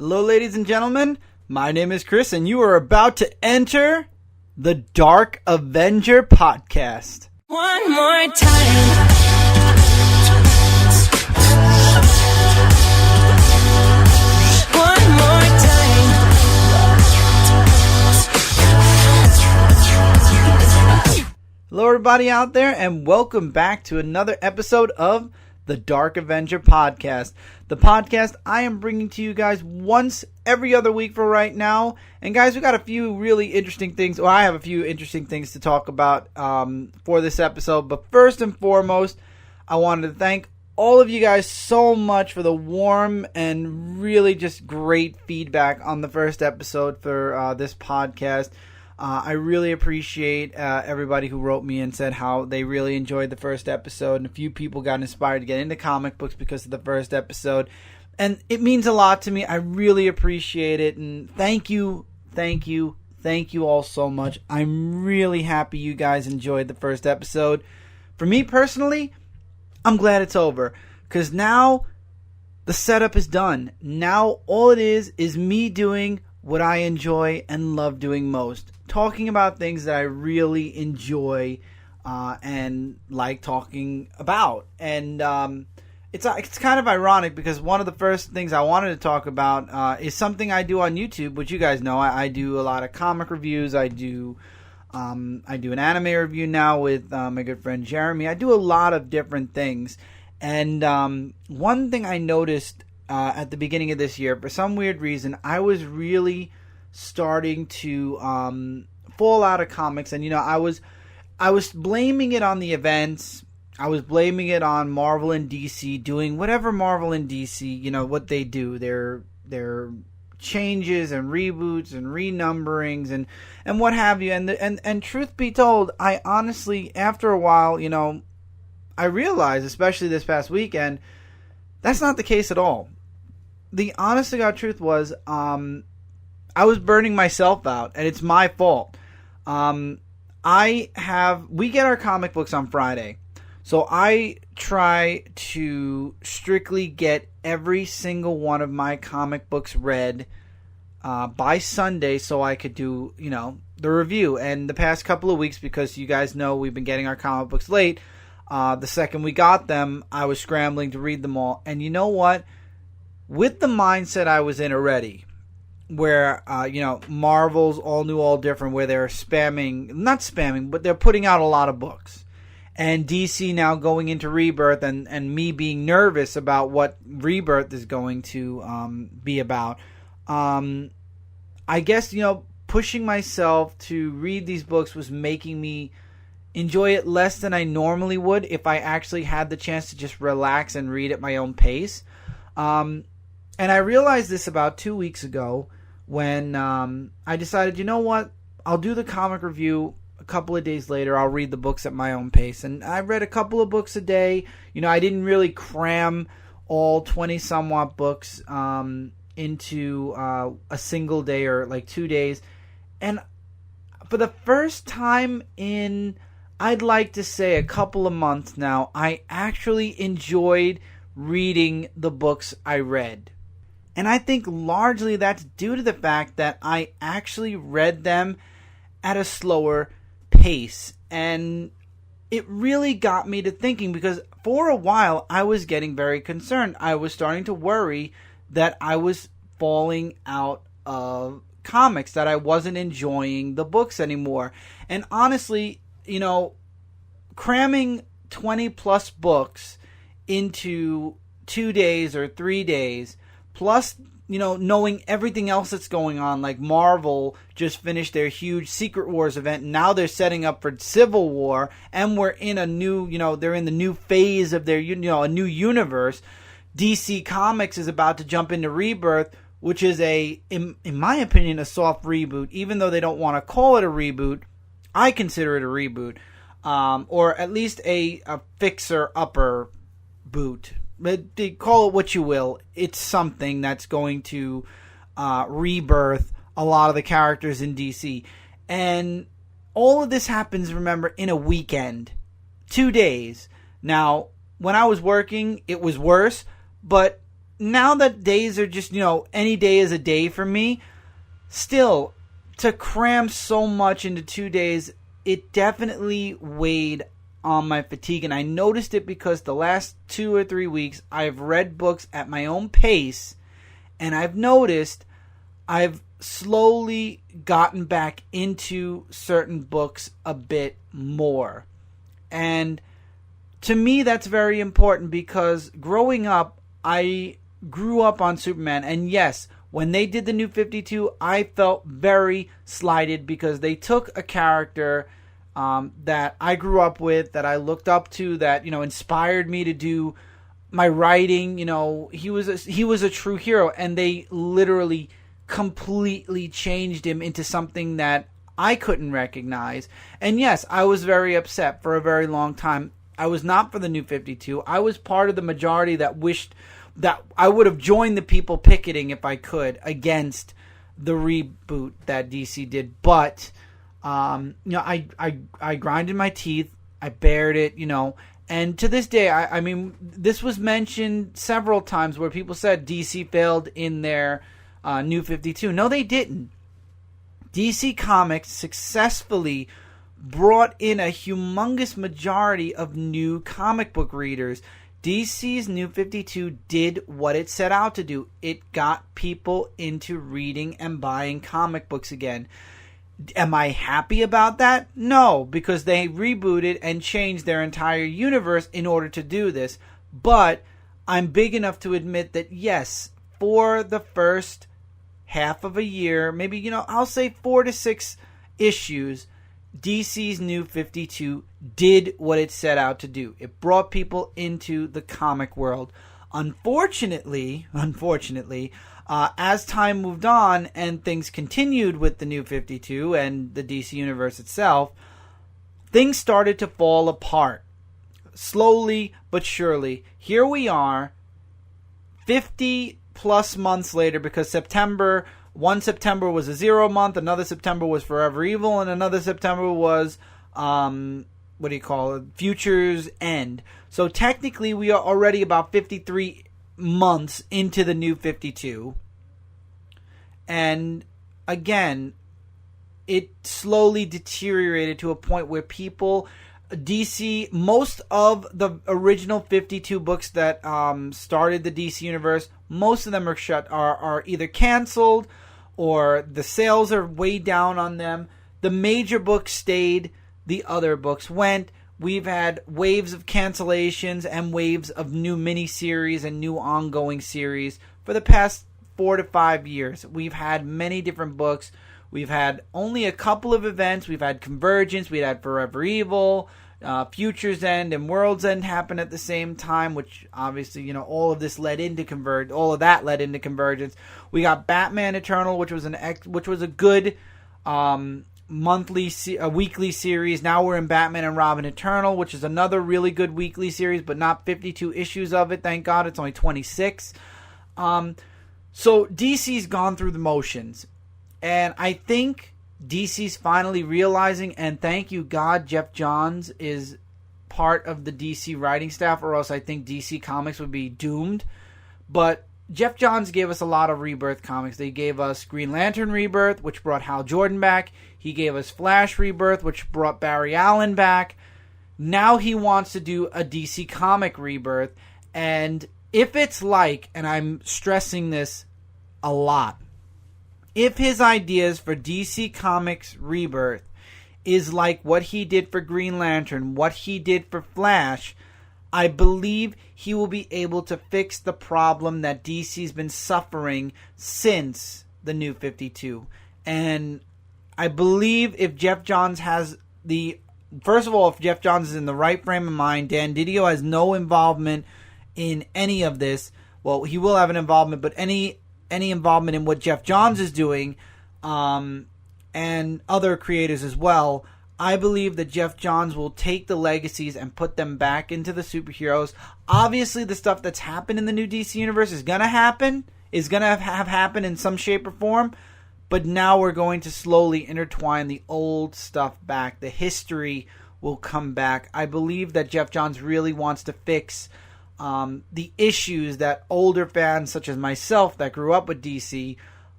Hello, ladies and gentlemen. My name is Chris, and you are about to enter the Dark Avenger podcast. One more time. One more time. Hello, everybody out there, and welcome back to another episode of the Dark Avenger podcast. The podcast I am bringing to you guys once every other week for right now. And guys, we got a few really interesting things, or I have a few interesting things to talk about for this episode. But first and foremost, I wanted to thank all of you guys so much for the warm and really just great feedback on the first episode for this podcast. I really appreciate everybody who wrote me and said how they really enjoyed the first episode. And a few people got inspired to get into comic books because of the first episode. And it means a lot to me. I really appreciate it. And thank you all so much. I'm really happy you guys enjoyed the first episode. For me personally, I'm glad it's over. Because now the setup is done. Now all it is me doing what I enjoy and love doing most. Talking about things that I really enjoy and like talking about. And it's kind of ironic because one of the first things I wanted to talk about is something I do on YouTube, which you guys know. I do a lot of comic reviews. I do an anime review now with my good friend Jeremy. I do a lot of different things. And one thing I noticed at the beginning of this year, for some weird reason, I was really starting to fall out of comics. And I was blaming it on the events. I was blaming it on Marvel and DC doing whatever Marvel and DC, what they do. Their changes and reboots and renumberings and what have you. And truth be told, I honestly, after a while, I realized, especially this past weekend, that's not the case at all. The honest to God truth was, I was burning myself out, and it's my fault. We get our comic books on Friday, so I try to strictly get every single one of my comic books read by Sunday, so I could do, the review. And the past couple of weeks, because you guys know we've been getting our comic books late, the second we got them, I was scrambling to read them all. And you know what? With the mindset I was in already, where, Marvel's all new, all different, where they're not spamming, but they're putting out a lot of books. And DC now going into Rebirth and me being nervous about what Rebirth is going to be about. I guess, pushing myself to read these books was making me enjoy it less than I normally would if I actually had the chance to just relax and read at my own pace. And I realized this about 2 weeks ago when I decided, you know what, I'll do the comic review a couple of days later. I'll read the books at my own pace. And I read a couple of books a day. I didn't really cram all 20-somewhat books into a single day or like 2 days. And for the first time in, I'd like to say, a couple of months now, I actually enjoyed reading the books I read. And I think largely that's due to the fact that I actually read them at a slower pace. And it really got me to thinking, because for a while I was getting very concerned. I was starting to worry that I was falling out of comics, that I wasn't enjoying the books anymore. And honestly, cramming 20 plus books into 2 days or 3 days, plus, knowing everything else that's going on, like Marvel just finished their huge Secret Wars event, and now they're setting up for Civil War, and we're in a new, they're in the new phase of their, a new universe. DC Comics is about to jump into Rebirth, which is in my opinion, a soft reboot. Even though they don't want to call it a reboot, I consider it a reboot. Or at least a fixer-upper boot. But call it what you will. It's something that's going to rebirth a lot of the characters in DC. And all of this happens, remember, in a weekend. 2 days. Now, when I was working, it was worse. But now that days are just, any day is a day for me, still, to cram so much into 2 days, it definitely weighed on my fatigue. And I noticed it because the last 2 or 3 weeks, I've read books at my own pace, and I've noticed I've slowly gotten back into certain books a bit more. And to me, that's very important because growing up, I grew up on Superman. And yes, when they did the New 52, I felt very slighted because they took a character that I grew up with, that I looked up to, that, inspired me to do my writing. He was a true hero, and they literally completely changed him into something that I couldn't recognize. And yes, I was very upset for a very long time. I was not for the New 52. I was part of the majority that wished that I would have joined the people picketing if I could against the reboot that DC did. But I grinded my teeth. I bared it, And to this day, I mean, this was mentioned several times where people said DC failed in their New 52. No, they didn't. DC Comics successfully brought in a humongous majority of new comic book readers. DC's New 52 did what it set out to do. It got people into reading and buying comic books again. Am I happy about that? No, because they rebooted and changed their entire universe in order to do this. But I'm big enough to admit that, yes, for the first half of a year, maybe, I'll say 4 to 6 issues, DC's New 52 did what it set out to do. It brought people into the comic world. Unfortunately, as time moved on and things continued with the New 52 and the DC Universe itself, things started to fall apart. Slowly but surely. Here we are, 50 plus months later, because one September was a 0 month, another September was Forever Evil, and another September was, Future's End. So technically we are already about 53 months into the New 52. And again, it slowly deteriorated to a point where DC, most of the original 52 books that started the DC universe, most of them are either canceled or the sales are way down on them. The major books stayed, the other books went. We've had waves of cancellations and waves of new miniseries and new ongoing series for the past 4 to 5 years. We've had many different books. We've had only a couple of events. We've had Convergence. We've had Forever Evil. Future's End and World's End happened at the same time, which obviously, all of this led into all of that led into Convergence. We got Batman Eternal, which was a good weekly series. Now we're in Batman and Robin Eternal, which is another really good weekly series, but not 52 issues of it. Thank God, it's only 26. So DC's gone through the motions, and I think DC's finally realizing, and thank you God, Jeff Johns is part of the DC writing staff, or else I think DC Comics would be doomed. But Jeff Johns gave us a lot of Rebirth comics. They gave us Green Lantern Rebirth, which brought Hal Jordan back. He gave us Flash Rebirth, which brought Barry Allen back. Now he wants to do a DC comic Rebirth. And if it's like, and I'm stressing this a lot, if his ideas for DC Comics Rebirth is like what he did for Green Lantern, what he did for Flash, I believe he will be able to fix the problem that DC's been suffering since the New 52. And I believe if Jeff Johns if Jeff Johns is in the right frame of mind, Dan Didio has no involvement in any of this. Well, he will have an involvement, but any involvement in what Jeff Johns is doing, and other creators as well, I believe that Jeff Johns will take the legacies and put them back into the superheroes. Obviously, the stuff that's happened in the new DC universe is going to happen, is going to have happened in some shape or form, but now we're going to slowly intertwine the old stuff back. The history will come back. I believe that Jeff Johns really wants to fix the issues that older fans such as myself that grew up with DC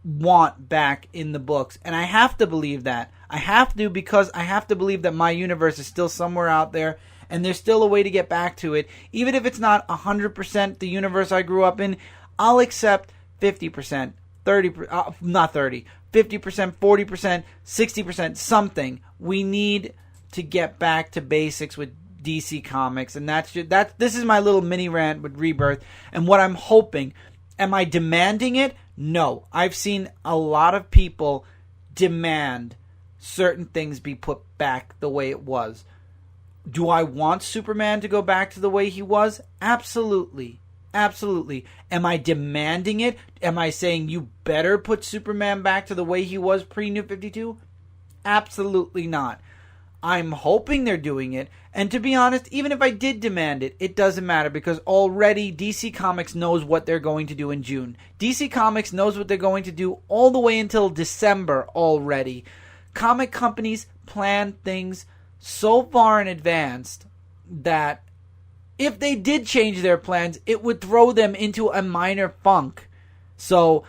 want back in the books. And I have to believe that. I have to, because I have to believe that my universe is still somewhere out there and there's still a way to get back to it. Even if it's not 100% the universe I grew up in, I'll accept 50%, 30%, not 30, 50%, 40%, 60%, something. We need to get back to basics with DC Comics, and this is my little mini rant with Rebirth, and what I'm hoping. Am I demanding it? No. I've seen a lot of people demand certain things be put back the way it was. Do I want Superman to go back to the way he was? Absolutely. Absolutely. Am I demanding it? Am I saying you better put Superman back to the way he was pre-New 52? Absolutely not. I'm hoping they're doing it. And to be honest, even if I did demand it, it doesn't matter, because already DC Comics knows what they're going to do in June. DC Comics knows what they're going to do all the way until December already. Comic companies plan things so far in advance that if they did change their plans, it would throw them into a minor funk. So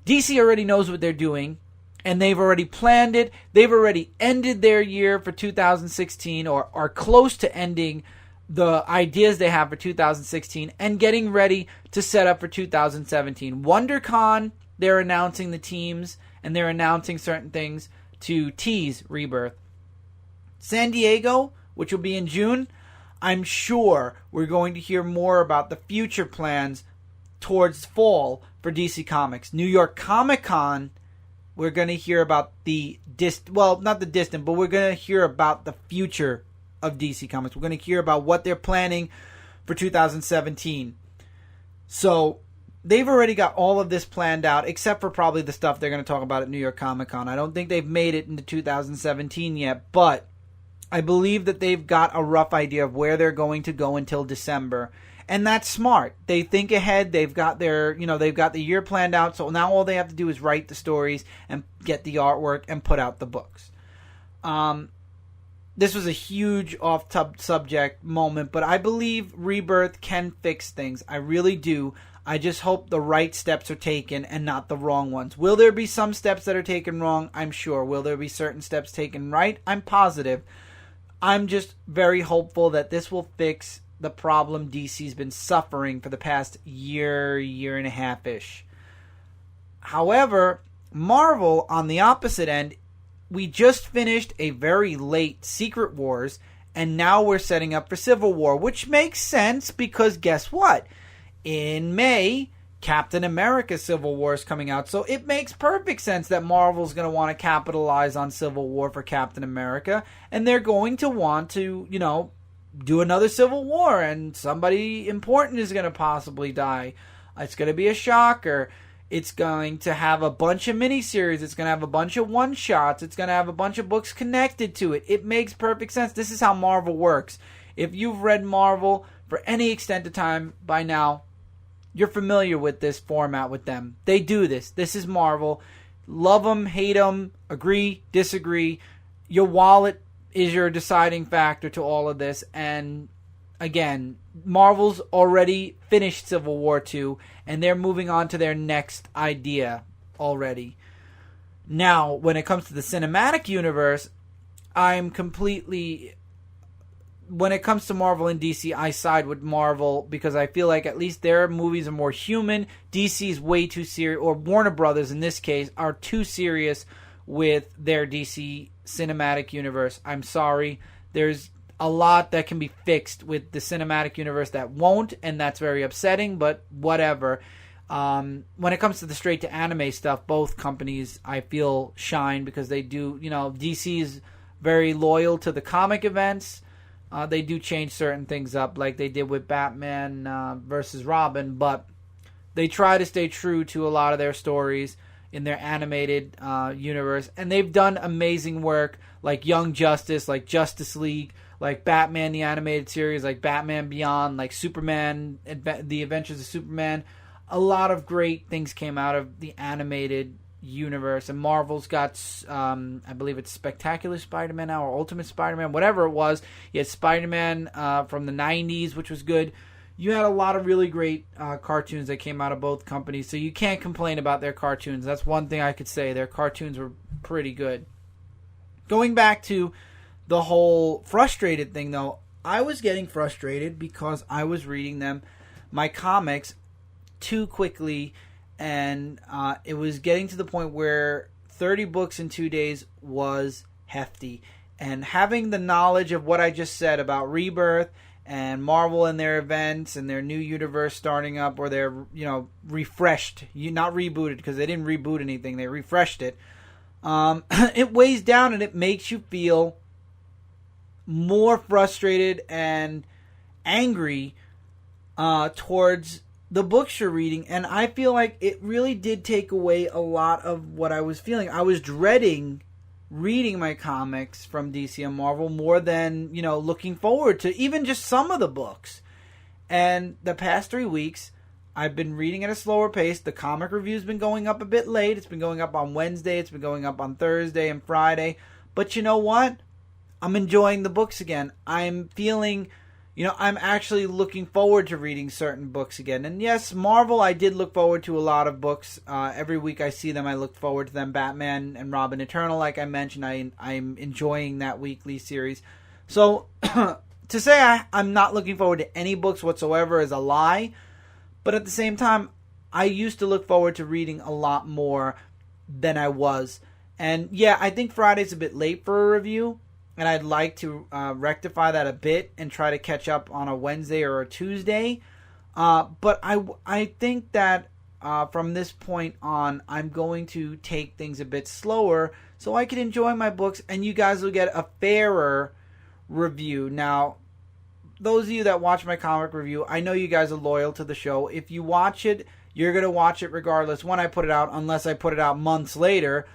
DC already knows what they're doing. And they've already planned it. They've already ended their year for 2016, or are close to ending the ideas they have for 2016 and getting ready to set up for 2017. WonderCon, they're announcing the teams and they're announcing certain things to tease Rebirth. San Diego, which will be in June, I'm sure we're going to hear more about the future plans towards fall for DC Comics. New York Comic Con, we're going to hear about not the distant, but we're going to hear about the future of DC Comics. We're going to hear about what they're planning for 2017. So they've already got all of this planned out, except for probably the stuff they're going to talk about at New York Comic Con. I don't think they've made it into 2017 yet, but I believe that they've got a rough idea of where they're going to go until December. And that's smart. They think ahead. They've got they've got the year planned out. So now all they have to do is write the stories and get the artwork and put out the books. This was a huge off-subject moment, but I believe Rebirth can fix things. I really do. I just hope the right steps are taken and not the wrong ones. Will there be some steps that are taken wrong? I'm sure. Will there be certain steps taken right? I'm positive. I'm just very hopeful that this will fix the problem DC's been suffering for the past year and a half-ish. However, Marvel, on the opposite end, we just finished a very late Secret Wars, and now we're setting up for Civil War, which makes sense because guess what? In May, Captain America Civil War is coming out, so it makes perfect sense that Marvel's going to want to capitalize on Civil War for Captain America, and they're going to want to, do another Civil War, and somebody important is going to possibly die. It's going to be a shocker. It's going to have a bunch of miniseries. It's going to have a bunch of one-shots. It's going to have a bunch of books connected to it. It makes perfect sense. This is how Marvel works. If you've read Marvel for any extent of time by now, you're familiar with this format with them. They do this. This is Marvel. Love them, hate them, agree, disagree. Your wallet is your deciding factor to all of this. And again, Marvel's already finished Civil War 2, and they're moving on to their next idea already. Now, when it comes to the cinematic universe, when it comes to Marvel and DC, I side with Marvel because I feel like at least their movies are more human. DC is way too serious, or Warner Brothers in this case, are too serious with their DC cinematic universe. I'm sorry. There's a lot that can be fixed with the cinematic universe that won't, and that's very upsetting, but whatever. When it comes to the straight to anime stuff, both companies I feel shine because they do, DC is very loyal to the comic events. They do change certain things up like they did with Batman versus Robin, but they try to stay true to a lot of their stories in their animated universe, and they've done amazing work like Young Justice, like Justice League, like Batman the animated series, like Batman Beyond, like Superman, The Adventures of Superman. A lot of great things came out of the animated universe, and Marvel's got, I believe it's Spectacular Spider-Man now, or Ultimate Spider-Man, whatever it was. You had Spider-Man from the 90s, which was good. You had a lot of really great cartoons that came out of both companies, so you can't complain about their cartoons. That's one thing I could say. Their cartoons were pretty good. Going back to the whole frustrated thing, though, I was getting frustrated because I was reading my comics too quickly, and it was getting to the point where 30 books in 2 days was hefty. And having the knowledge of what I just said about Rebirth and Marvel and their events and their new universe starting up, or they're, refreshed, not rebooted, because they didn't reboot anything, they refreshed it. It weighs down and it makes you feel more frustrated and angry towards the books you're reading, and I feel like it really did take away a lot of what I was feeling. I was dreading reading my comics from DC and Marvel more than, looking forward to even just some of the books. And the past 3 weeks, I've been reading at a slower pace. The comic review's been going up a bit late. It's been going up on Wednesday. It's been going up on Thursday and Friday. But you know what? I'm enjoying the books again. I'm feeling, I'm actually looking forward to reading certain books again. And yes, Marvel, I did look forward to a lot of books. Every week I see them, I look forward to them. Batman and Robin Eternal, like I mentioned, I'm enjoying that weekly series. So to say I'm not looking forward to any books whatsoever is a lie. But at the same time, I used to look forward to reading a lot more than I was. And yeah, I think Friday's a bit late for a review. And I'd like to rectify that a bit and try to catch up on a Wednesday or a Tuesday. But I think that from this point on, I'm going to take things a bit slower so I can enjoy my books and you guys will get a fairer review. Now, those of you that watch my comic review, I know you guys are loyal to the show. If you watch it, you're going to watch it regardless when I put it out, unless I put it out months later.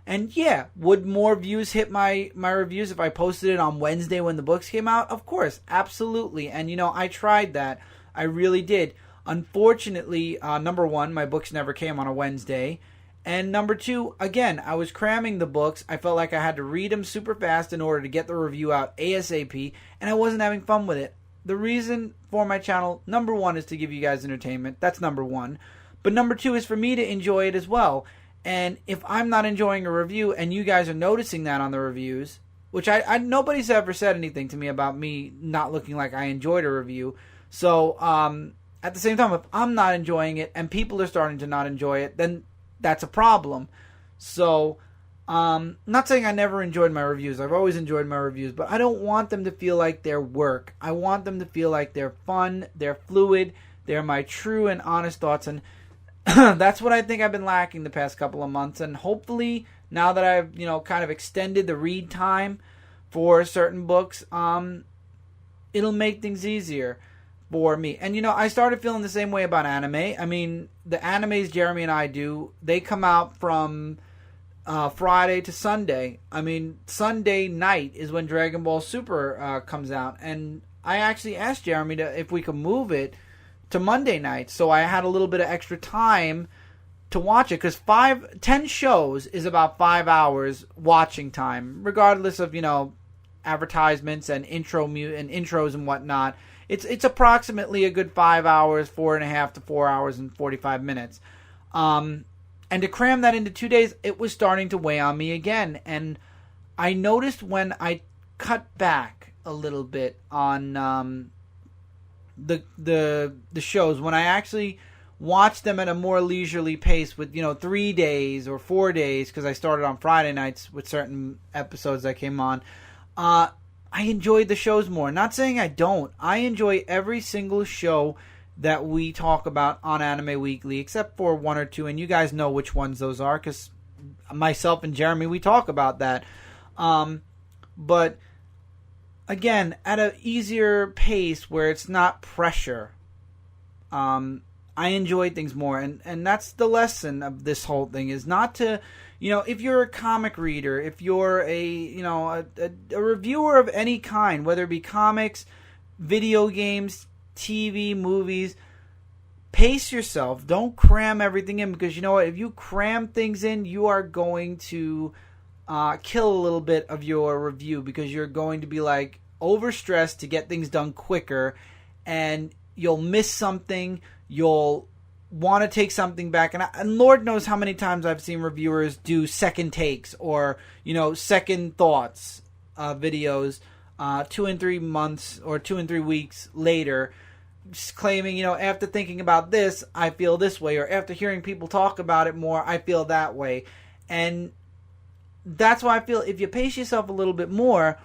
And yeah, would more views hit my reviews if I posted it on Wednesday when the books came out? Of course, absolutely. And I tried that. I really did. Unfortunately, number one, my books never came on a Wednesday. And number two, again, I was cramming the books. I felt like I had to read them super fast in order to get the review out ASAP. And I wasn't having fun with it. The reason for my channel, number one, is to give you guys entertainment. That's number one. But number two is for me to enjoy it as well. And if I'm not enjoying a review and you guys are noticing that on the reviews, which I nobody's ever said anything to me about me not looking like I enjoyed a review. So at the same time, if I'm not enjoying it and people are starting to not enjoy it, then that's a problem. So not saying I never enjoyed my reviews. I've always enjoyed my reviews, but I don't want them to feel like they're work. I want them to feel like they're fun, they're fluid, they're my true and honest thoughts. And that's what I think I've been lacking the past couple of months. And hopefully, now that I've, kind of extended the read time for certain books, it'll make things easier for me. And, I started feeling the same way about anime. I mean, the animes Jeremy and I do, they come out from Friday to Sunday. I mean, Sunday night is when Dragon Ball Super comes out. And I actually asked Jeremy if we could move it to Monday night, so I had a little bit of extra time to watch it, because 10 shows is about 5 hours watching time, regardless of advertisements and intros and whatnot. It's approximately a good 5 hours, 4.5 to 4 hours and 45 minutes. And to cram that into 2 days, it was starting to weigh on me again. And I noticed when I cut back a little bit on the shows, when I actually watch them at a more leisurely pace with 3 days or 4 days, because I started on Friday nights with certain episodes that came on, I enjoyed the shows more. Not saying I don't. I enjoy every single show that we talk about on Anime Weekly, except for one or two, and you guys know which ones those are, because myself and Jeremy, we talk about that. But again, at an easier pace where it's not pressure, I enjoy things more. And that's the lesson of this whole thing, is not to, if you're a comic reader, if you're a reviewer of any kind, whether it be comics, video games, TV, movies, pace yourself. Don't cram everything in, because you know what? If you cram things in, you are going to kill a little bit of your review, because you're going to be like overstressed to get things done quicker, and you'll miss something. You'll want to take something back, and Lord knows how many times I've seen reviewers do second takes or second thoughts videos 2 and 3 months or 2 and 3 weeks later, just claiming, after thinking about this, I feel this way, or after hearing people talk about it more, I feel that way. And that's why I feel if you pace yourself a little bit more,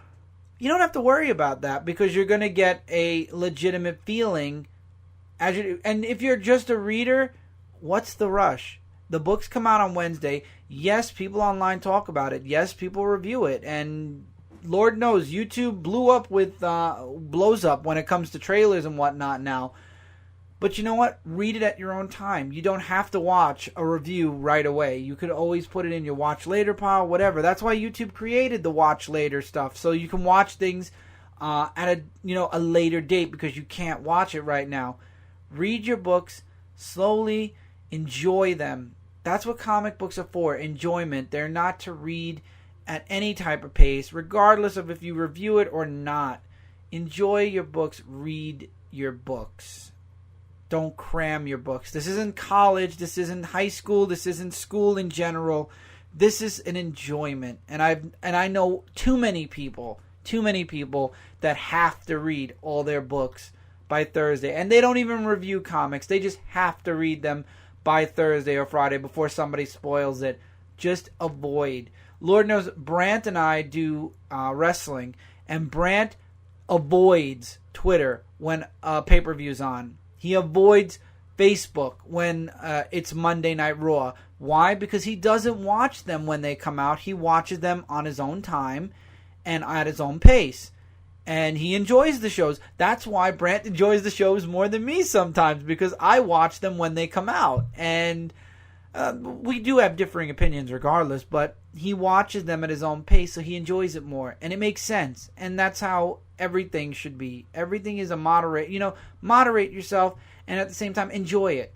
you don't have to worry about that, because you're going to get a legitimate feeling as you do. And if you're just a reader, what's the rush? The books come out on Wednesday. Yes, people online talk about it. Yes, people review it. And Lord knows, YouTube blows up when it comes to trailers and whatnot now. But you know what? Read it at your own time. You don't have to watch a review right away. You could always put it in your watch later pile, whatever. That's why YouTube created the watch later stuff, so you can watch things at a later date, because you can't watch it right now. Read your books slowly, enjoy them. That's what comic books are for, enjoyment. They're not to read at any type of pace, regardless of if you review it or not. Enjoy your books, read your books. Don't cram your books. This isn't college, this isn't high school, this isn't school in general. This is an enjoyment. And I know too many people that have to read all their books by Thursday. And they don't even review comics. They just have to read them by Thursday or Friday before somebody spoils it. Just avoid. Lord knows Brant and I do wrestling, and Brant avoids Twitter when pay-per-view's on. He avoids Facebook when it's Monday Night Raw. Why? Because he doesn't watch them when they come out. He watches them on his own time and at his own pace. And he enjoys the shows. That's why Brant enjoys the shows more than me sometimes, because I watch them when they come out. And we do have differing opinions regardless, but he watches them at his own pace, so he enjoys it more. And it makes sense. And that's how everything should be. Everything is a moderate yourself, and at the same time enjoy it.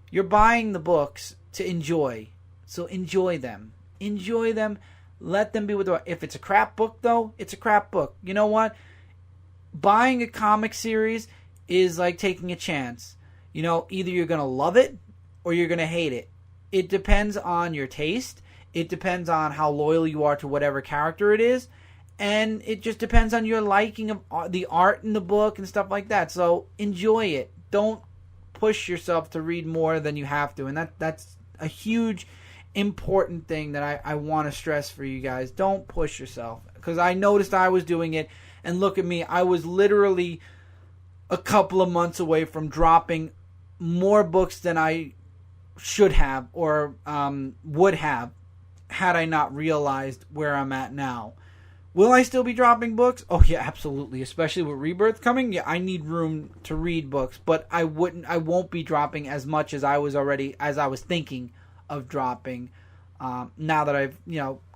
You're buying the books to enjoy, so enjoy them. Enjoy them. Let them be with the. If it's a crap book, though, it's a crap book. You know what? Buying a comic series is like taking a chance. Either you're going to love it or you're going to hate it. It depends on your taste. It depends on how loyal you are to whatever character it is. And it just depends on your liking of the art in the book and stuff like that. So enjoy it. Don't push yourself to read more than you have to. And that's a huge, important thing that I want to stress for you guys. Don't push yourself. Because I noticed I was doing it. And look at me. I was literally a couple of months away from dropping more books than I should have or would have had I not realized where I'm at now. Will I still be dropping books? Oh yeah, absolutely. Especially with Rebirth coming. Yeah, I need room to read books, but I won't be dropping as much as I was thinking of dropping. Now that I've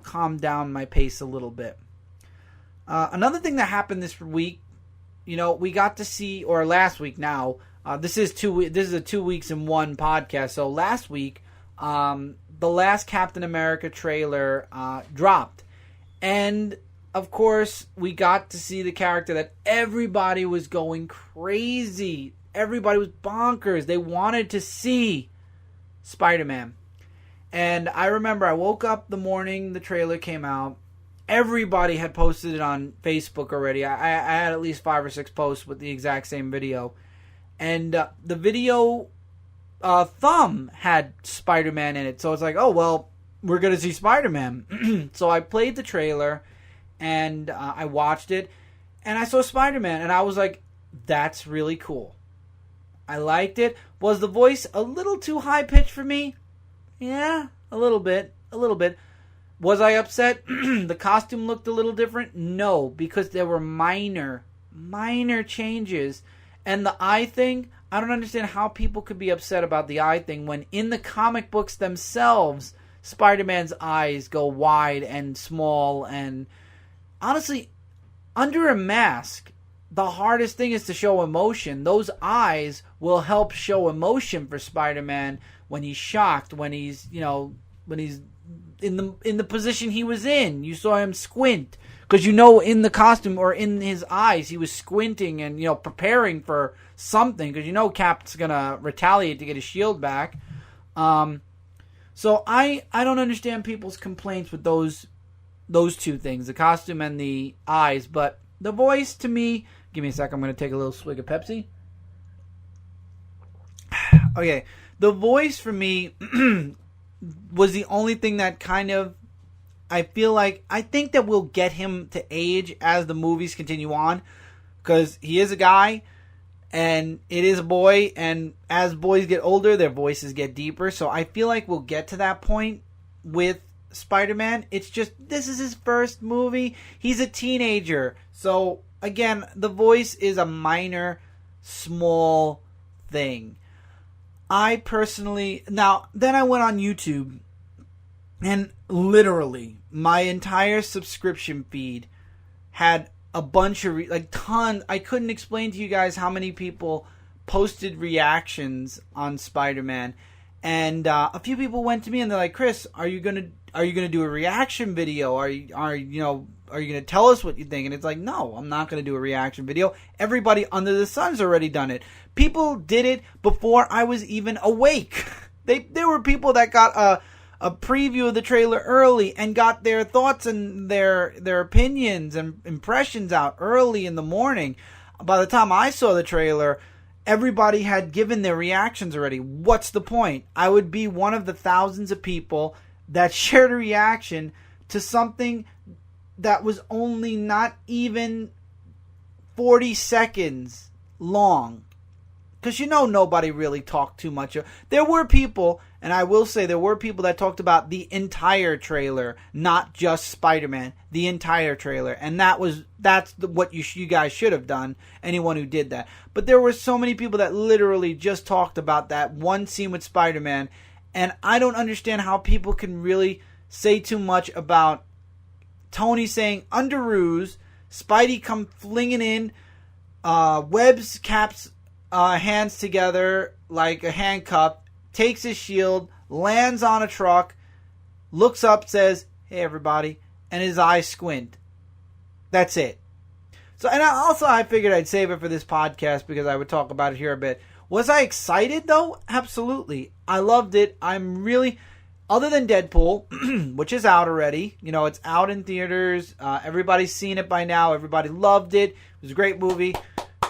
calmed down my pace a little bit. Another thing that happened this week, we got to see, or last week now. This is a 2 weeks in one podcast. So last week, the last Captain America trailer dropped, and of course, we got to see the character that everybody was going crazy. Everybody was bonkers. They wanted to see Spider-Man. And I remember I woke up the morning the trailer came out. Everybody had posted it on Facebook already. I had at least 5 or 6 posts with the exact same video. And the video thumb had Spider-Man in it. So it's like, oh, well, we're going to see Spider-Man. So I played the trailer. And I watched it, and I saw Spider-Man, and I was like, that's really cool. I liked it. Was the voice a little too high-pitched for me? Yeah, a little bit. Was I upset? The costume looked a little different? No, because there were minor changes. And the eye thing, I don't understand how people could be upset about the eye thing when in the comic books themselves, Spider-Man's eyes go wide and small and... Honestly, under a mask, the hardest thing is to show emotion. Those eyes will help show emotion for Spider-Man when he's shocked, when he's, when he's in the position he was in. You saw him squint because in the costume or in his eyes he was squinting and preparing for something, because Cap's gonna retaliate to get his shield back. So I don't understand people's complaints with those two things, the costume and the eyes. But the voice, to me, give me a sec, I'm going to take a little swig of Pepsi. Okay, the voice for me was the only thing that kind of, I think that we'll get him to age as the movies continue on, because he is a guy and it is a boy, and as boys get older, their voices get deeper. So I feel like we'll get to that point with Spider-Man. It's just, this is his first movie. He's a teenager. So again, the voice is a minor, small thing. I personally, then I went on YouTube, and literally my entire subscription feed had a bunch of ton. I couldn't explain to you guys how many people posted reactions on Spider-Man, and a few people went to me and they're like, "Chris, are you gonna do a reaction video? Are you gonna tell us what you think?" And it's like, no, I'm not gonna do a reaction video. Everybody under the sun's already done it. People did it before I was even awake. There were people that got a preview of the trailer early and got their thoughts and their opinions and impressions out early in the morning. By the time I saw the trailer, everybody had given their reactions already. What's the point? I would be one of the thousands of people that shared a reaction to something that was only not even 40 seconds long. Because nobody really talked too much. There were people, and I will say there were people that talked about the entire trailer, not just Spider-Man, the entire trailer. And that's what you guys should have done, anyone who did that. But there were so many people that literally just talked about that one scene with Spider-Man. And I don't understand how people can really say too much about Tony saying, under ruse, Spidey come flinging in, webs Cap's hands together like a handcuff, takes his shield, lands on a truck, looks up, says, "Hey everybody," and his eyes squint. That's it. So, and I figured I'd save it for this podcast because I would talk about it here a bit. Was I excited though? Absolutely. I loved it. I'm really, other than Deadpool, which is out already, it's out in theaters. Everybody's seen it by now. Everybody loved it. It was a great movie.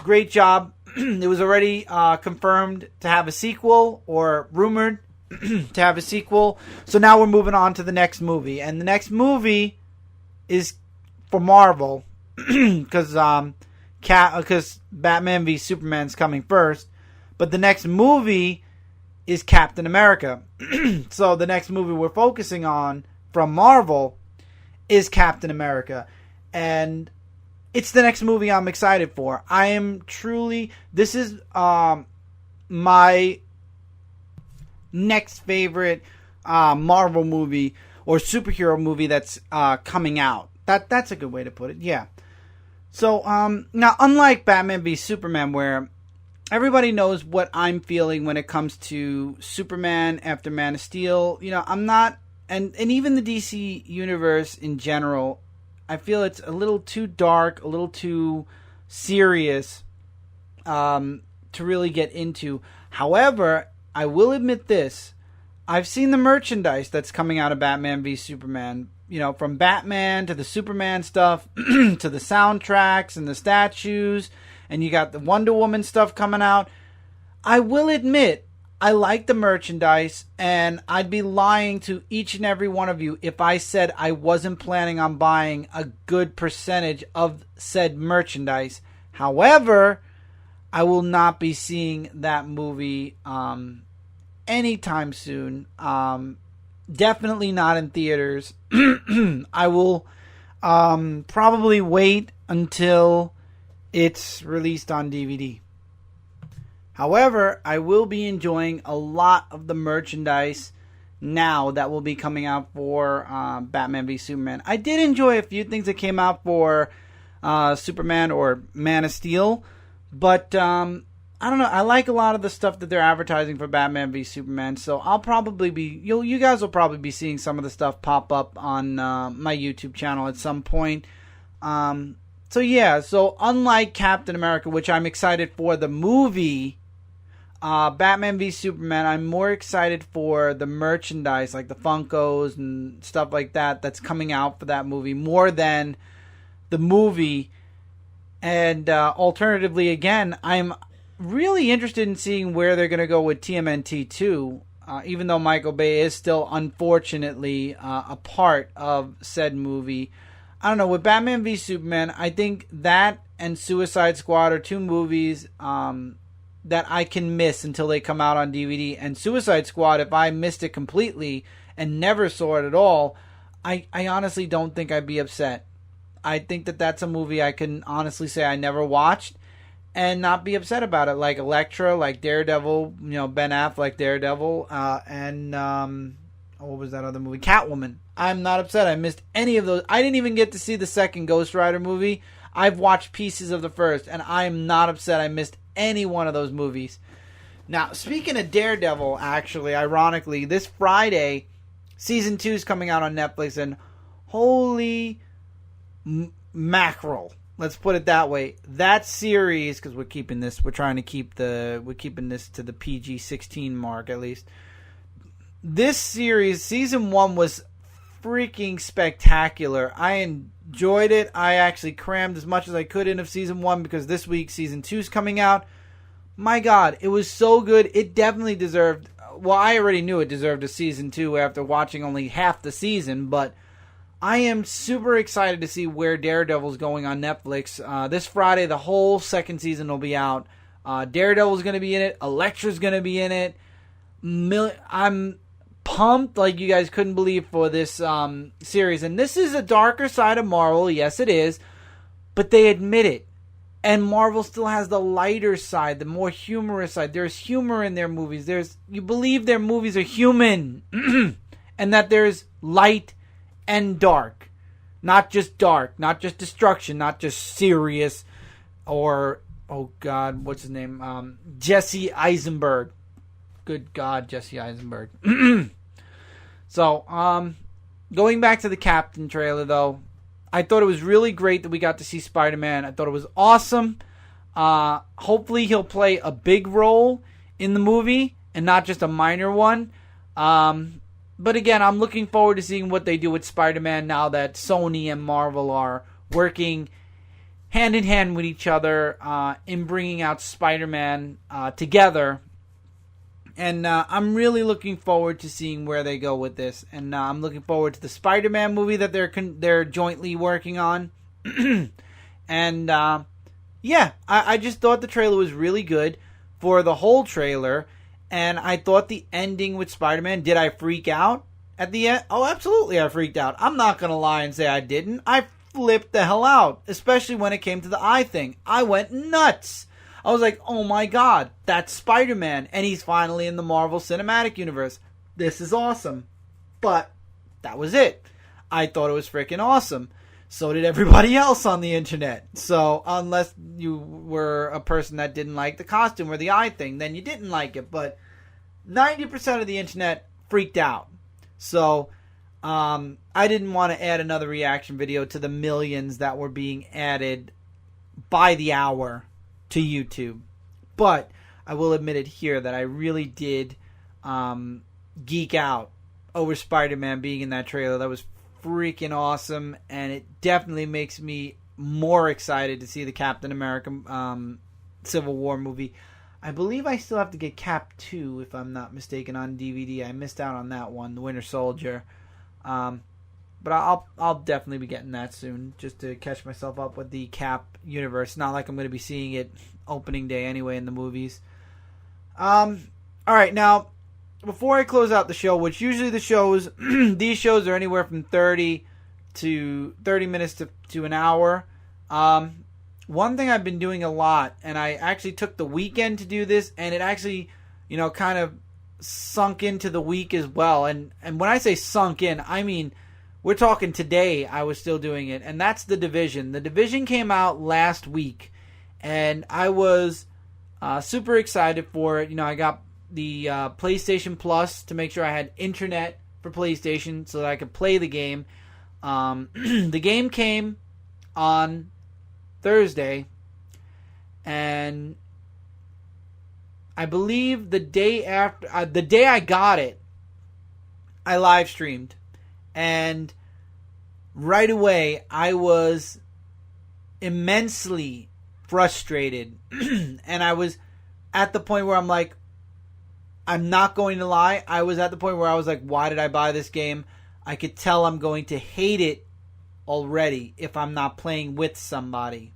Great job. It was already confirmed to have a sequel, or rumored to have a sequel. So now we're moving on to the next movie. And the next movie is for Marvel, because Batman v Superman's coming first. But the next movie is Captain America. So the next movie we're focusing on from Marvel is Captain America. And it's the next movie I'm excited for. I am truly... This is my next favorite Marvel movie or superhero movie that's coming out. That's a good way to put it, yeah. So, now, unlike Batman v Superman, where everybody knows what I'm feeling when it comes to Superman after Man of Steel, I'm not... And even the DC universe in general... I feel it's a little too dark, a little too serious to really get into. However, I will admit this. I've seen the merchandise that's coming out of Batman v Superman. From Batman to the Superman stuff to the soundtracks and the statues. And you got the Wonder Woman stuff coming out. I will admit, I like the merchandise, and I'd be lying to each and every one of you if I said I wasn't planning on buying a good percentage of said merchandise. However, I will not be seeing that movie anytime soon. Definitely not in theaters. I will probably wait until it's released on DVD. However, I will be enjoying a lot of the merchandise now that will be coming out for Batman v Superman. I did enjoy a few things that came out for Superman or Man of Steel. But I don't know. I like a lot of the stuff that they're advertising for Batman v Superman. So I'll probably be you guys will probably be seeing some of the stuff pop up on my YouTube channel at some point. So yeah. So unlike Captain America, which I'm excited for the movie, Batman v Superman, I'm more excited for the merchandise, like the Funkos and stuff like that, that's coming out for that movie more than the movie. And alternatively, again, I'm really interested in seeing where they're going to go with TMNT 2, even though Michael Bay is still, unfortunately, a part of said movie. I don't know, with Batman v Superman, I think that and Suicide Squad are two movies that I can miss until they come out on DVD. And Suicide Squad, if I missed it completely and never saw it at all, I honestly don't think I'd be upset. I think that that's a movie I can honestly say I never watched and not be upset about it. Like Elektra, like Daredevil, Ben Affleck, Daredevil, and what was that other movie? Catwoman. I'm not upset. I missed any of those. I didn't even get to see the second Ghost Rider movie. I've watched pieces of the first, and I'm not upset I missed any one of those movies. Now, speaking of Daredevil, actually, ironically, this Friday, Season 2 is coming out on Netflix, and holy mackerel, let's put it that way. That series, because we're keeping this to the PG-16 mark at least. This series, Season 1 was freaking spectacular. I enjoyed it. I actually crammed as much as I could in of Season 1 because this week Season 2 is coming out. My God, it was so good. It definitely deserved, well, I already knew it deserved a Season 2 after watching only half the season, but I am super excited to see where Daredevil's going on Netflix. This Friday, the whole second season will be out. Daredevil's going to be in it. Elektra's going to be in it. I'm pumped like you guys couldn't believe for this series. And this is a darker side of Marvel. Yes, it is. But they admit it. And Marvel still has the lighter side, the more humorous side. There's humor in their movies. You believe their movies are human. And that there's light and dark. Not just dark. Not just destruction. Not just serious. Or, oh God, what's his name? Jesse Eisenberg. Good God, Jesse Eisenberg. So, going back to the Captain trailer, though, I thought it was really great that we got to see Spider-Man. I thought it was awesome. Hopefully he'll play a big role in the movie and not just a minor one. But again, I'm looking forward to seeing what they do with Spider-Man now that Sony and Marvel are working hand in hand with each other in bringing out Spider-Man together. And I'm really looking forward to seeing where they go with this. And I'm looking forward to the Spider-Man movie that they're jointly working on. And yeah, I just thought the trailer was really good for the whole trailer. And I thought the ending with Spider-Man, did I freak out at the end? Oh, absolutely I freaked out. I'm not going to lie and say I didn't. I flipped the hell out, especially when it came to the eye thing. I went nuts. I was like, oh my God, that's Spider-Man, and he's finally in the Marvel Cinematic Universe. This is awesome. But that was it. I thought it was freaking awesome. So did everybody else on the internet. So unless you were a person that didn't like the costume or the eye thing, then you didn't like it. But 90% of the internet freaked out. So I didn't want to add another reaction video to the millions that were being added by the hour to YouTube. But I will admit it here that I really did geek out over Spider-Man being in that trailer. That was freaking awesome, and it definitely makes me more excited to see the Captain America Civil War movie. I believe I still have to get Cap 2, if I'm not mistaken, on DVD. I missed out on that one, The Winter Soldier. But I'll definitely be getting that soon, just to catch myself up with the Cap universe. Not like I'm going to be seeing it opening day anyway in the movies. All right, now, before I close out the show, which usually the shows, these shows are anywhere from 30 minutes to an hour. One thing I've been doing a lot, and I actually took the weekend to do this, and it actually, kind of sunk into the week as well. And when I say sunk in, I mean, we're talking today, I was still doing it, and that's The Division. The Division came out last week, and I was super excited for it. I got the PlayStation Plus to make sure I had internet for PlayStation so that I could play the game. The game came on Thursday, and I believe the day after, the day I got it, I live streamed, and right away I was immensely frustrated, and I was at the point where I'm like, I'm not going to lie, I was at the point where I was like, why did I buy this game? I could tell I'm going to hate it already if I'm not playing with somebody.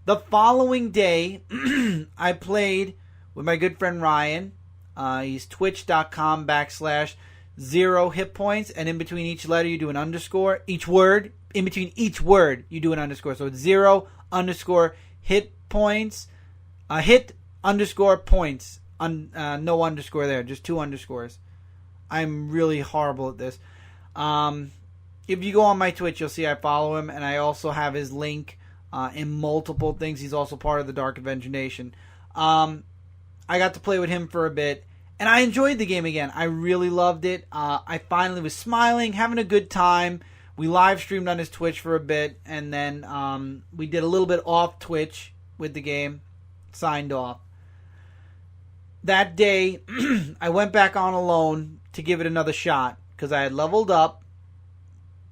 The following day, I played with my good friend Ryan. He's twitch.com/0 hit points, and in between each letter you do an underscore. Each word, in between each word you do an underscore. So it's 0 underscore hit points, hit underscore points. No underscore there, just 2 underscores. I'm really horrible at this. If you go on my Twitch, you'll see I follow him, and I also have his link in multiple things. He's also part of the Dark Avenger Nation. I got to play with him for a bit, and I enjoyed the game again. I really loved it. I finally was smiling, having a good time. We live streamed on his Twitch for a bit, and then we did a little bit off Twitch with the game, signed off. That day, I went back on alone to give it another shot because I had leveled up.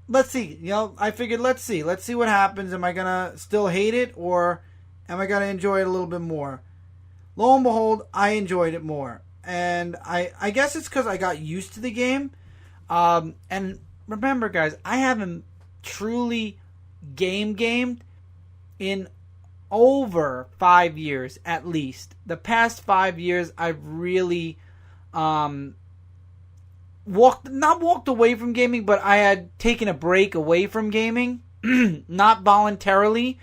Let's see. I figured let's see what happens. Am I going to still hate it, or am I going to enjoy it a little bit more? Lo and behold, I enjoyed it more. And I guess it's because I got used to the game. And remember, guys, I haven't truly gamed in over 5 years at least. The past 5 years, I've really not walked away from gaming, but I had taken a break away from gaming. Not voluntarily,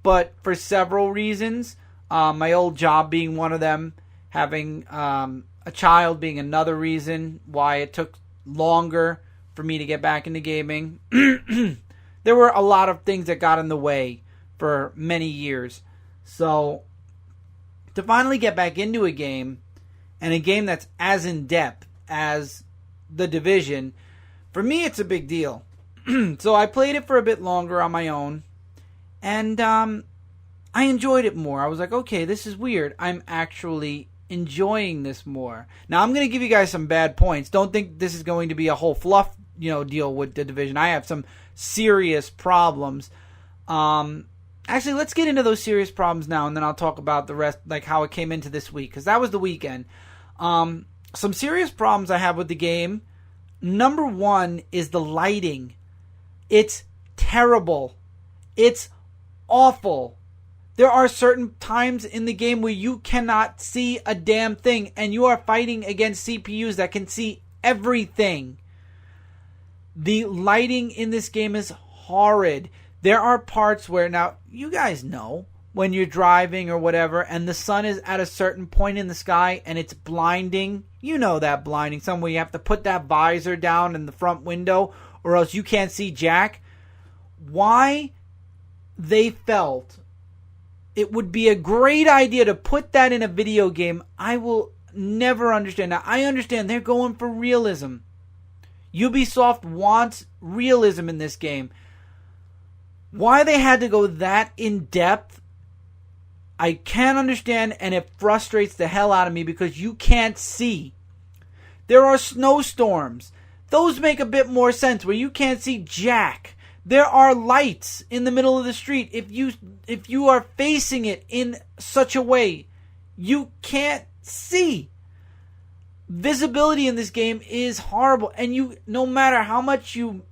but for several reasons. My old job being one of them, having a child being another reason why it took longer for me to get back into gaming. There were a lot of things that got in the way for many years. So to finally get back into a game, and a game that's as in-depth as The Division, for me it's a big deal. So I played it for a bit longer on my own, and I enjoyed it more. I was like, okay, this is weird. I'm actually enjoying this more. Now I'm going to give you guys some bad points. Don't think this is going to be a whole fluff, deal with The Division. I have some serious problems. Actually, let's get into those serious problems now, and then I'll talk about the rest, like how it came into this week, because that was the weekend. Some serious problems I have with the game. Number one is the lighting. It's terrible. It's awful. There are certain times in the game where you cannot see a damn thing, and you are fighting against CPUs that can see everything. The lighting in this game is horrid. There are parts where, now, you guys know, when you're driving or whatever, and the sun is at a certain point in the sky, and it's blinding. You know that blinding. Somewhere you have to put that visor down in the front window, or else you can't see jack. Why they felt it would be a great idea to put that in a video game, I will never understand. Now, I understand they're going for realism. Ubisoft wants realism in this game. Why they had to go that in depth, I can't understand, and it frustrates the hell out of me because you can't see. There are snowstorms. Those make a bit more sense where you can't see jack. There are lights in the middle of the street. If you are facing it in such a way, you can't see. Visibility in this game is horrible, and no matter how much you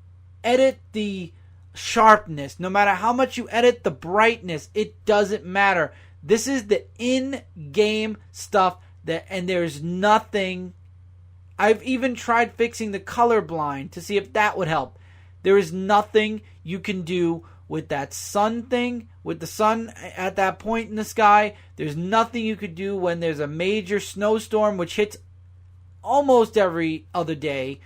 edit the sharpness, no matter how much you edit the brightness, it doesn't matter. This is the in-game stuff and there's nothing. I've even tried fixing the color blind to see if that would help. There is nothing you can do with that sun thing, with the sun at that point in the sky. There's nothing you could do when there's a major snowstorm, which hits almost every other day.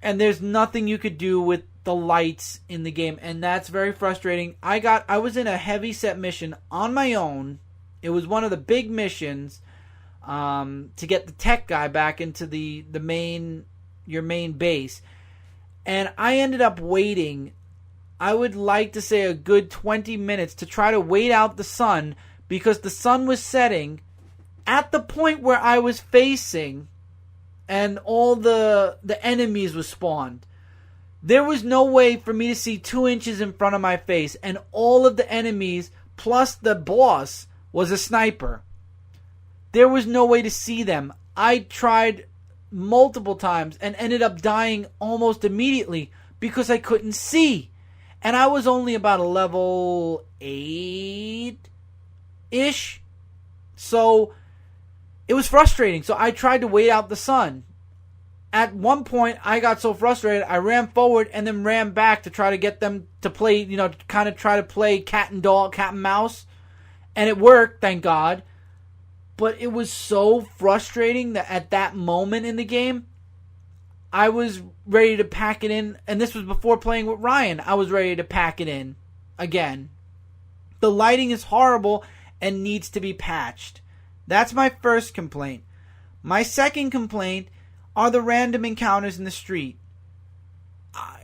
and there's nothing you could do with the lights in the game, and that's very frustrating. I was in a heavy set mission on my own. It was one of the big missions to get the tech guy back into your main base, and I ended up waiting, I would like to say, a good 20 minutes to try to wait out the sun, because the sun was setting at the point where I was facing, and all the enemies were spawned. There was no way for me to see 2 inches in front of my face, and all of the enemies plus the boss was a sniper. There was no way to see them. I tried multiple times and ended up dying almost immediately because I couldn't see. And I was only about a level 8-ish. So it was frustrating. So I tried to wait out the sun. At one point, I got so frustrated, I ran forward and then ran back to try to get them to play, kind of try to play cat and mouse. And it worked, thank God. But it was so frustrating that at that moment in the game, I was ready to pack it in. And this was before playing with Ryan. I was ready to pack it in again. The lighting is horrible and needs to be patched. That's my first complaint. My second complaint are the random encounters in the street.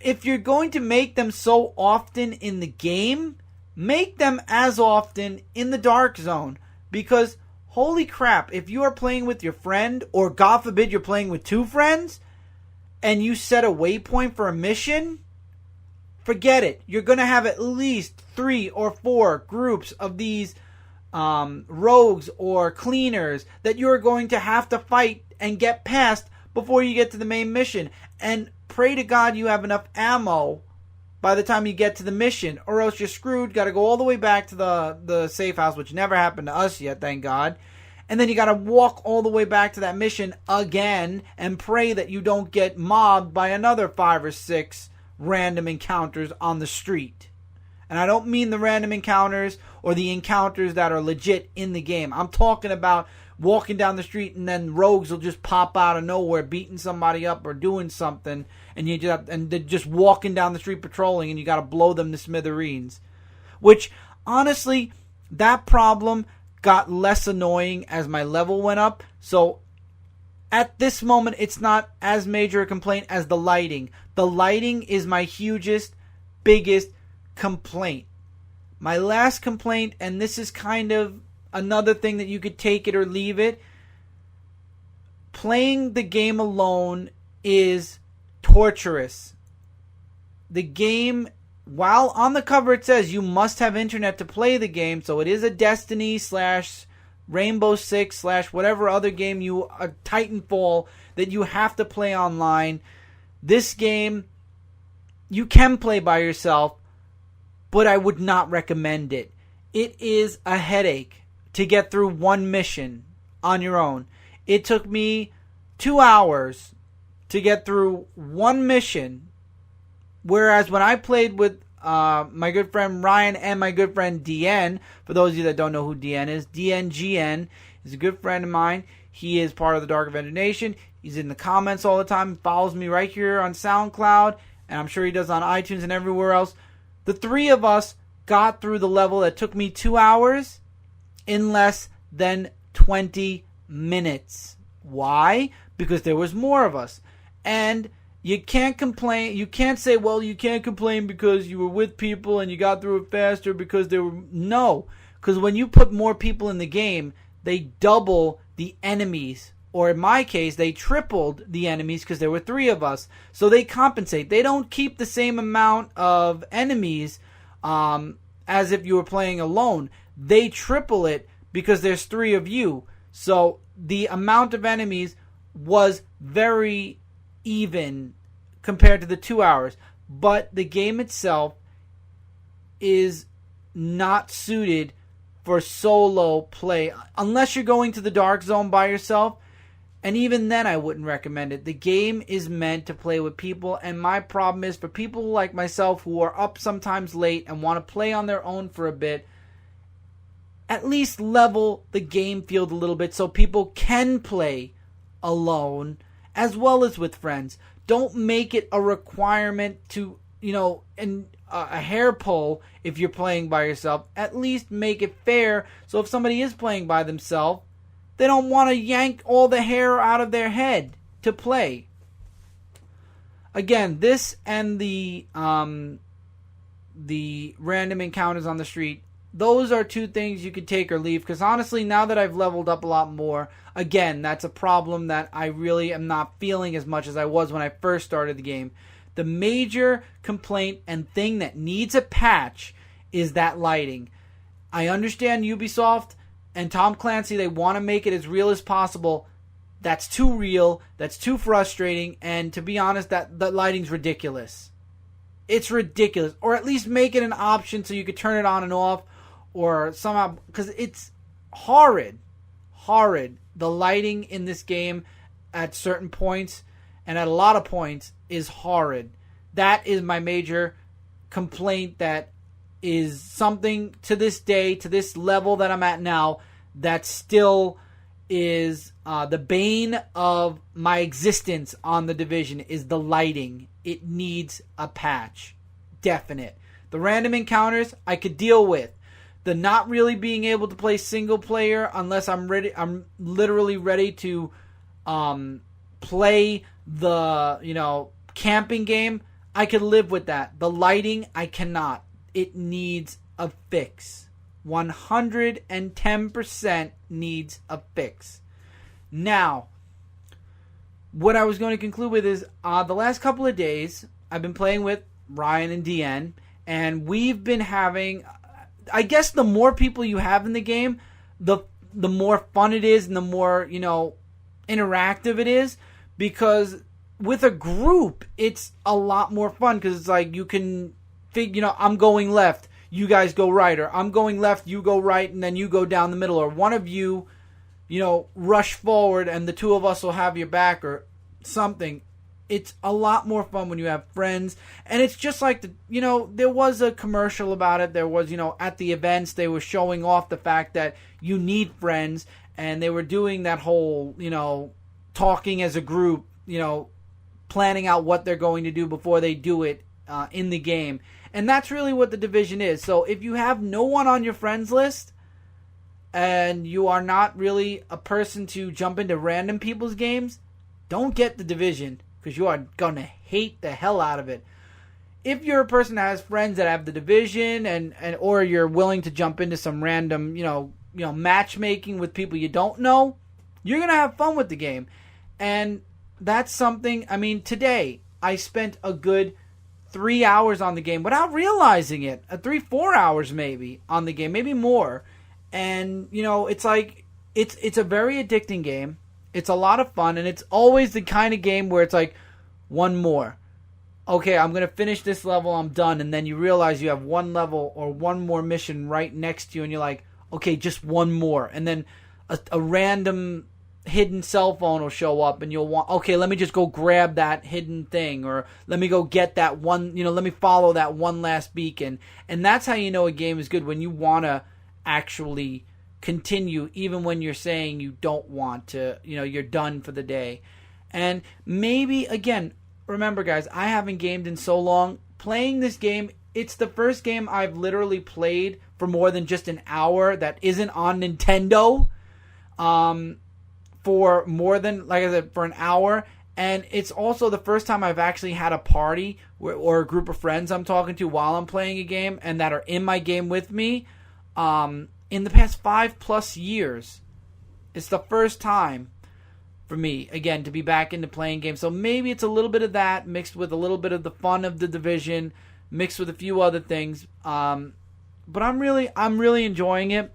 If you're going to make them so often in the game, make them as often in the Dark Zone. Because, holy crap, if you are playing with your friend, or God forbid you're playing with 2 friends, and you set a waypoint for a mission, forget it. You're going to have at least 3 or 4 groups of these rogues or cleaners that you're going to have to fight and get past before you get to the main mission. And pray to God you have enough ammo by the time you get to the mission, or else you're screwed. Got to go all the way back to the safe house, which never happened to us yet, thank God. And then you got to walk all the way back to that mission again and pray that you don't get mobbed by another 5 or 6 random encounters on the street. And I don't mean the random encounters or the encounters that are legit in the game. I'm talking about walking down the street and then rogues will just pop out of nowhere beating somebody up or doing something, and they're just walking down the street patrolling, and you got to blow them to smithereens. Which, honestly, that problem got less annoying as my level went up. So at this moment, it's not as major a complaint as the lighting. The lighting is my biggest complaint. My last complaint, and this is kind of another thing that you could take it or leave it, playing the game alone is torturous. The game, while on the cover it says you must have internet to play the game, so it is a Destiny / Rainbow Six / whatever other game a Titanfall that you have to play online. This game you can play by yourself, but I would not recommend it. It is a headache to get through one mission on your own. It took me 2 hours to get through one mission, whereas when I played with my good friend Ryan and my good friend DN, for those of you that don't know who DN is, DNGN is a good friend of mine. He is part of the Dark Avenger Nation. He's in the comments all the time, follows me right here on SoundCloud, and I'm sure he does on iTunes and everywhere else. The 3 of us got through the level that took me 2 hours in less than 20 minutes. Why? Because there was more of us. And you can't complain. You can't say, well, you can't complain because you were with people and you got through it faster because there were... No. Because when you put more people in the game, they double the enemies. Or in my case, they tripled the enemies because there were 3 of us. So they compensate. They don't keep the same amount of enemies as if you were playing alone. They triple it because there's 3 of you. So the amount of enemies was very even compared to the 2 hours. But the game itself is not suited for solo play unless you're going to the Dark Zone by yourself. And even then, I wouldn't recommend it. The game is meant to play with people, and my problem is for people like myself who are up sometimes late and want to play on their own for a bit, at least level the game field a little bit so people can play alone as well as with friends. Don't make it a requirement to, and a hair pull if you're playing by yourself. At least make it fair, so if somebody is playing by themselves, they don't want to yank all the hair out of their head to play. Again, this and the random encounters on the street, those are two things you could take or leave, because honestly, now that I've leveled up a lot more, again, that's a problem that I really am not feeling as much as I was when I first started the game. The major complaint and thing that needs a patch is that lighting. I understand Ubisoft and Tom Clancy, they want to make it as real as possible. That's too real, that's too frustrating, and to be honest, that lighting's ridiculous. It's ridiculous. Or at least make it an option so you could turn it on and off, or somehow, because it's horrid. The lighting in this game at certain points, and at a lot of points, is horrid. That is my major complaint. That is something to this day, to this level that I'm at now, that still is the bane of my existence on The Division, is the lighting. It needs a patch. Definite. The random encounters I could deal with. The not really being able to play single player unless I'm literally ready to play the, camping game, I could live with that. The lighting, I cannot. It needs a fix. 110% needs a fix. Now, what I was going to conclude with is the last couple of days, I've been playing with Ryan and DN, and we've been having, I guess the more people you have in the game, the more fun it is and the more, interactive it is, because with a group, it's a lot more fun, because it's like you can figure, I'm going left, you guys go right, or I'm going left, you go right, and then you go down the middle, or one of you, rush forward and the two of us will have your back or something. It's a lot more fun when you have friends, and it's just like there was a commercial about it. There was, at the events, they were showing off the fact that you need friends, and they were doing that whole, talking as a group, planning out what they're going to do before they do it in the game. And that's really what The Division is. So if you have no one on your friends list, and you are not really a person to jump into random people's games, don't get The Division, because you are going to hate the hell out of it. If you're a person that has friends that have The Division, and or you're willing to jump into some random, matchmaking with people you don't know, you're going to have fun with the game. And that's something, today I spent a good 3 hours on the game without realizing it. 3-4 hours maybe on the game, maybe more. And, it's like, it's a very addicting game. It's a lot of fun, and it's always the kind of game where it's like, one more. Okay, I'm going to finish this level, I'm done. And then you realize you have one level or one more mission right next to you, and you're like, okay, just one more. And then a random hidden cell phone will show up, and you'll want, okay, let me just go grab that hidden thing, or let me go get that one, let me follow that one last beacon. And that's how you know a game is good, when you want to actually continue, even when you're saying you don't want to, you're done for the day. And maybe, again, remember guys, I haven't gamed in so long. Playing this game, it's the first game I've literally played for more than just an hour that isn't on Nintendo, for more than, like I said, for an hour. And it's also the first time I've actually had a party or a group of friends I'm talking to while I'm playing a game, and that are in my game with me, in the past 5+ years. It's the first time for me, again, to be back into playing games. So maybe it's a little bit of that mixed with a little bit of the fun of The Division, mixed with a few other things. But I'm really enjoying it.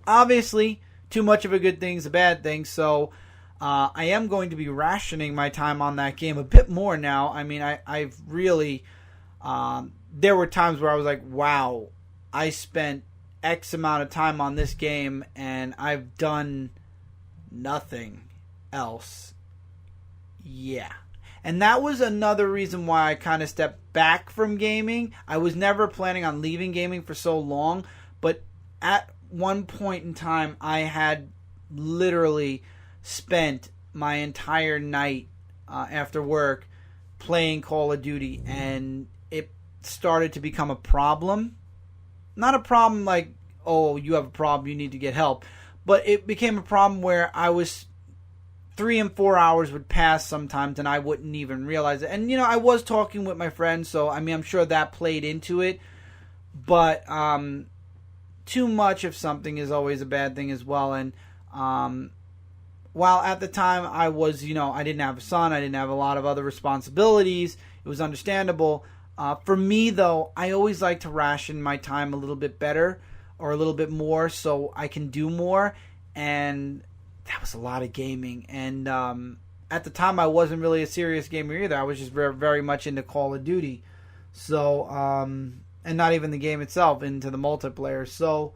Obviously, too much of a good thing is a bad thing. So I am going to be rationing my time on that game a bit more now. I've really, there were times where I was like, wow, I spent X amount of time on this game and I've done nothing else. Yeah. And that was another reason why I kind of stepped back from gaming. I was never planning on leaving gaming for so long, but at one point in time I had literally spent my entire night after work playing Call of Duty, and it started to become a problem. Not a problem like, oh, you have a problem, you need to get help. But it became a problem where I was 3 and 4 hours would pass sometimes and I wouldn't even realize it. And, I was talking with my friends, so, I'm sure that played into it. But too much of something is always a bad thing as well. And while at the time I was, I didn't have a son, I didn't have a lot of other responsibilities, it was understandable. For me, though, I always like to ration my time a little bit better or a little bit more so I can do more. And that was a lot of gaming. And at the time, I wasn't really a serious gamer either. I was just very, very much into Call of Duty. So, and not even the game itself, into the multiplayer. So,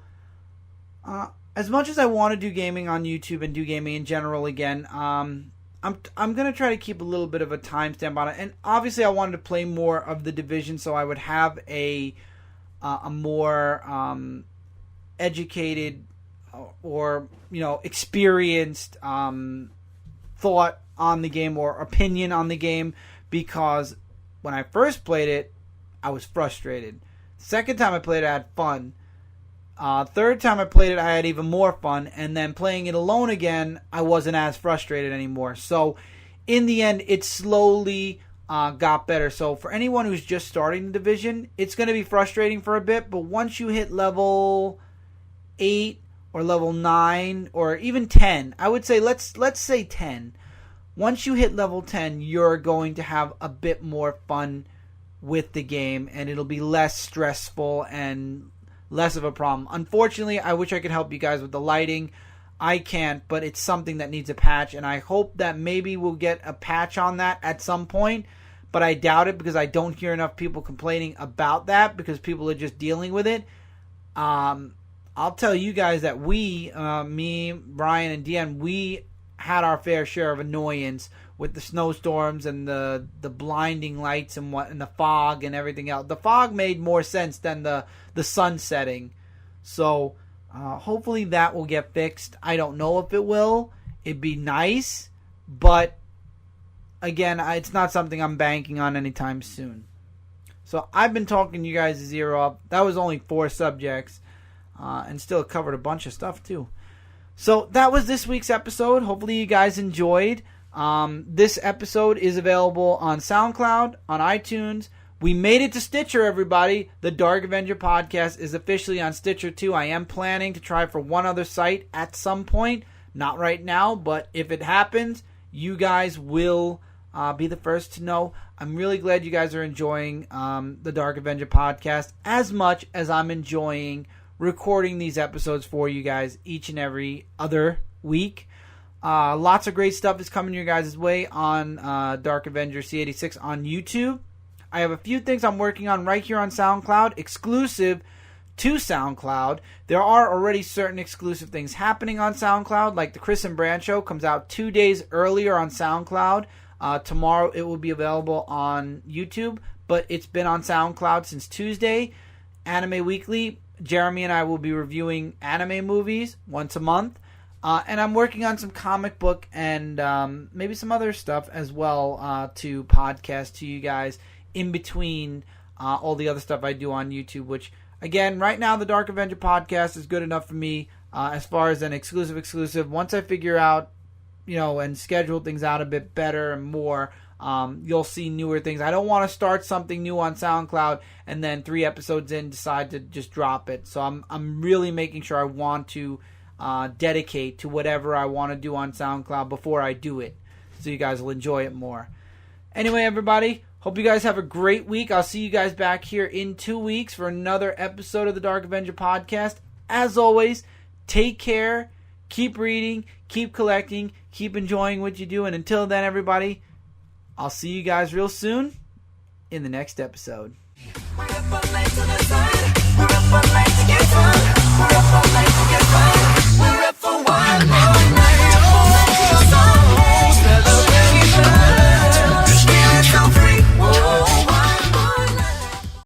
as much as I want to do gaming on YouTube and do gaming in general again, I'm going to try to keep a little bit of a timestamp on it. And obviously I wanted to play more of The Division so I would have a more educated or experienced thought on the game or opinion on the game, because when I first played it, I was frustrated. Second time I played it, I had fun. Third time I played it, I had even more fun. And then playing it alone again, I wasn't as frustrated anymore. So in the end, it slowly got better. So for anyone who's just starting the Division, it's going to be frustrating for a bit. But once you hit level 8 or level 9 or even 10, I would say let's say 10. Once you hit level 10, you're going to have a bit more fun with the game, and it'll be less stressful and less of a problem. Unfortunately, I wish I could help you guys with the lighting. I can't, but it's something that needs a patch, and I hope that maybe we'll get a patch on that at some point, but I doubt it because I don't hear enough people complaining about that because people are just dealing with it. I'll tell you guys that we, me, Brian, and Deanne, we had our fair share of annoyance with the snowstorms and the blinding lights and the fog and everything else. The fog made more sense than the sun setting. So hopefully that will get fixed. I don't know if it will. It'd be nice, but again, it's not something I'm banking on anytime soon. So I've been talking you guys' zero up. That was only 4 subjects, and still covered a bunch of stuff too. So that was this week's episode. Hopefully you guys enjoyed. This episode is available on SoundCloud, on iTunes. We made it to Stitcher, everybody. The Dark Avenger podcast is officially on Stitcher too. I am planning to try for one other site at some point. Not right now, but if it happens, you guys will be the first to know. I'm really glad you guys are enjoying the Dark Avenger podcast as much as I'm enjoying recording these episodes for you guys each and every other week. Lots of great stuff is coming your guys' way on Dark Avenger C86 on YouTube. I have a few things I'm working on right here on SoundCloud, exclusive to SoundCloud. There are already certain exclusive things happening on SoundCloud, like the Chris and Brand Show comes out 2 days earlier on SoundCloud. Tomorrow it will be available on YouTube, but it's been on SoundCloud since Tuesday. Anime Weekly, Jeremy and I will be reviewing anime movies once a month. And I'm working on some comic book and maybe some other stuff as well to podcast to you guys in between all the other stuff I do on YouTube, which, again, right now the Dark Avenger podcast is good enough for me as far as an exclusive. Once I figure out, and schedule things out a bit better and more, you'll see newer things. I don't want to start something new on SoundCloud and then 3 episodes in decide to just drop it. So I'm really making sure I want to dedicate to whatever I want to do on SoundCloud before I do it, so you guys will enjoy it more. Anyway, everybody, hope you guys have a great week. I'll see you guys back here in 2 weeks for another episode of the Dark Avenger podcast. As always, take care, keep reading, keep collecting, keep enjoying what you do, and until then, everybody, I'll see you guys real soon in the next episode.